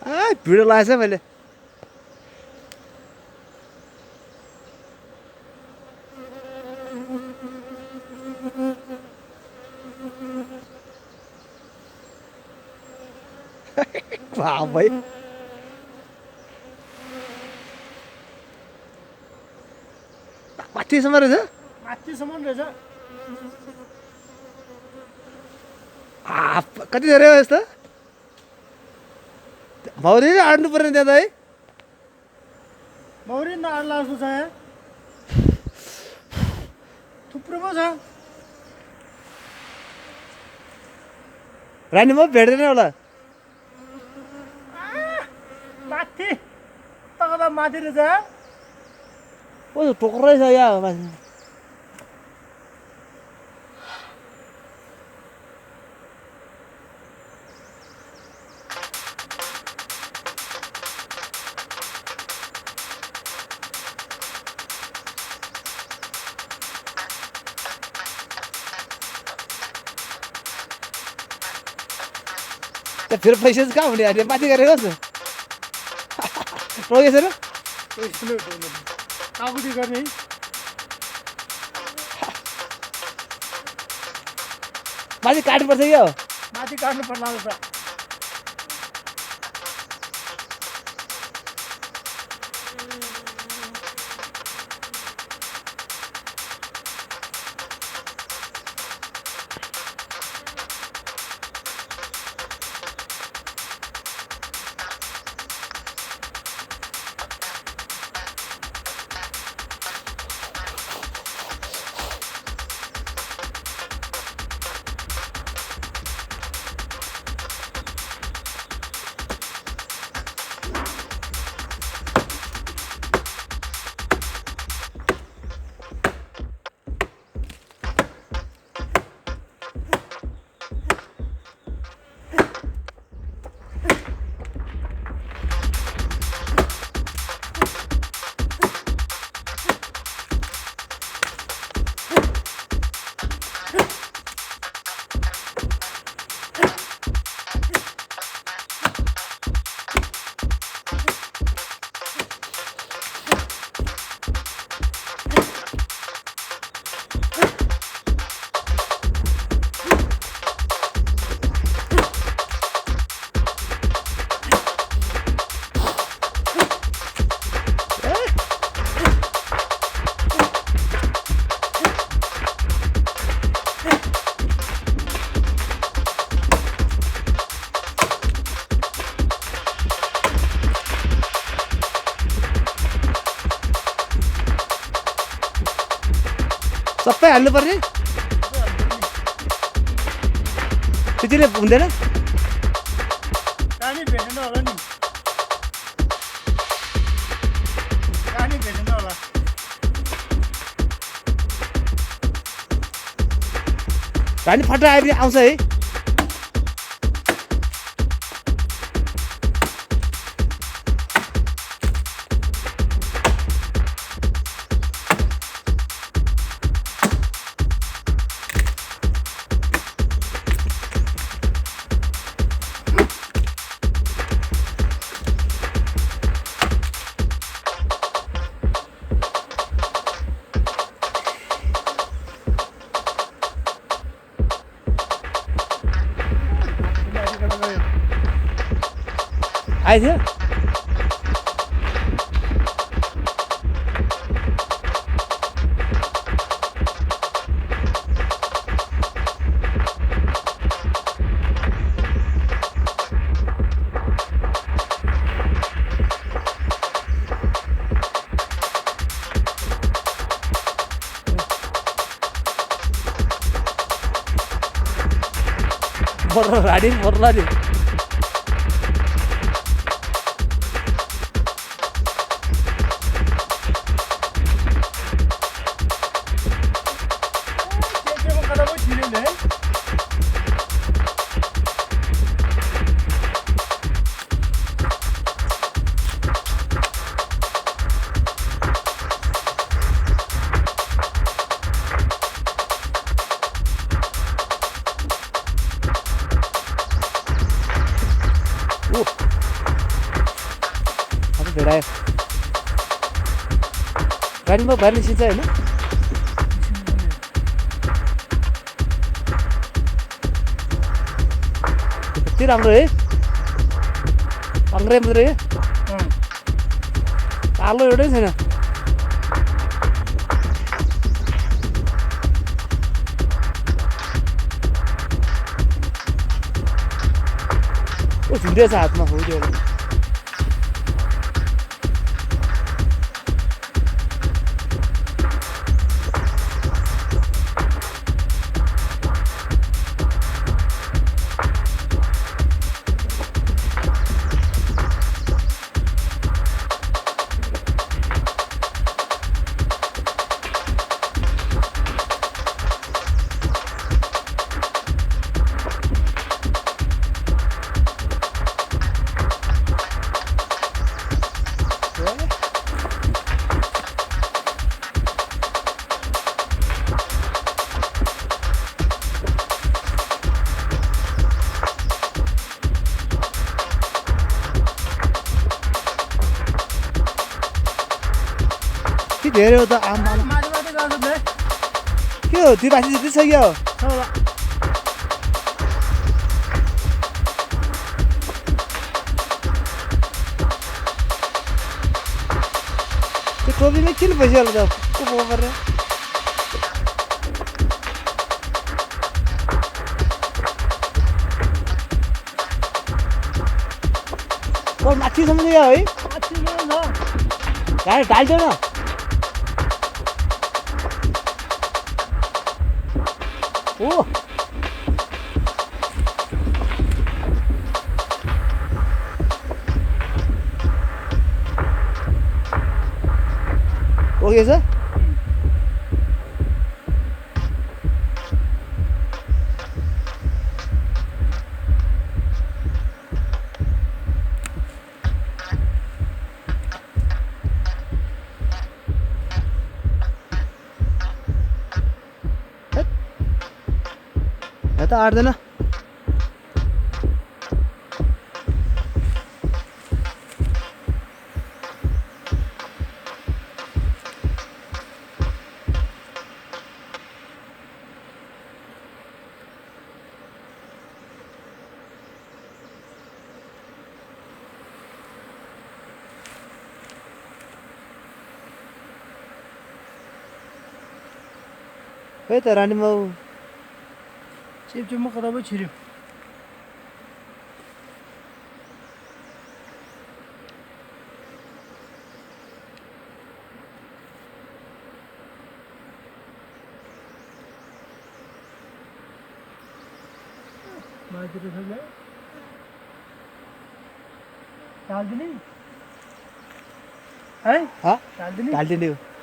video लगाएछ मैले भाइ माथिसम्म रहेछ माथिसम्म रहेछ कति धेरै हो यस्तो भौरी आड्नु पर्ने त्यहाँ त है मौरी नआड्ला जस्तो छ यहाँ थुप्रो पो छ रानी म भेट्दैन होला माथि तल माथि रहेछ ओ टोक्रै छ यहाँ माथि फेरि पैसा चाहिँ कहाँ हुने अहिले माथि गरेको रोगेछ र काकुटी गर्ने माथि काट्नुपर्छ क्या हो माथि काट्नु पर्ला जस्तो सबै हाल्नुपर्ने त्यतिले हुँदैन रानी भेटेन होला नि रानी भेटेन होला रानी फटा आयो भने आउँछ है आइथ्यो राडी पर्ला नि भेडायो गाडीमा भएर निस्किन्छ होइन कति राम्रो है पाङ्ग्रे मात्रै कालो एउटै छैन ओ झुन्डेछ हातमा हो त्यो के धेरै हो त आमा माथि माथि गर्छु बे के हो त्यो बासी जति छ क्या हो चौला त्यो टोपीमा किन बसिहाल्छ को पो गरेर माथिसम्म गयो है माथि गयो न गाडी ढाल्छ न ओ ओके छ यता आट्दैन खै त रानी बाउ चिप्चिपमा कता पो छिर्यो माथितिर छ बे हालिदिने है हा हालिदिने ढालिदिने हो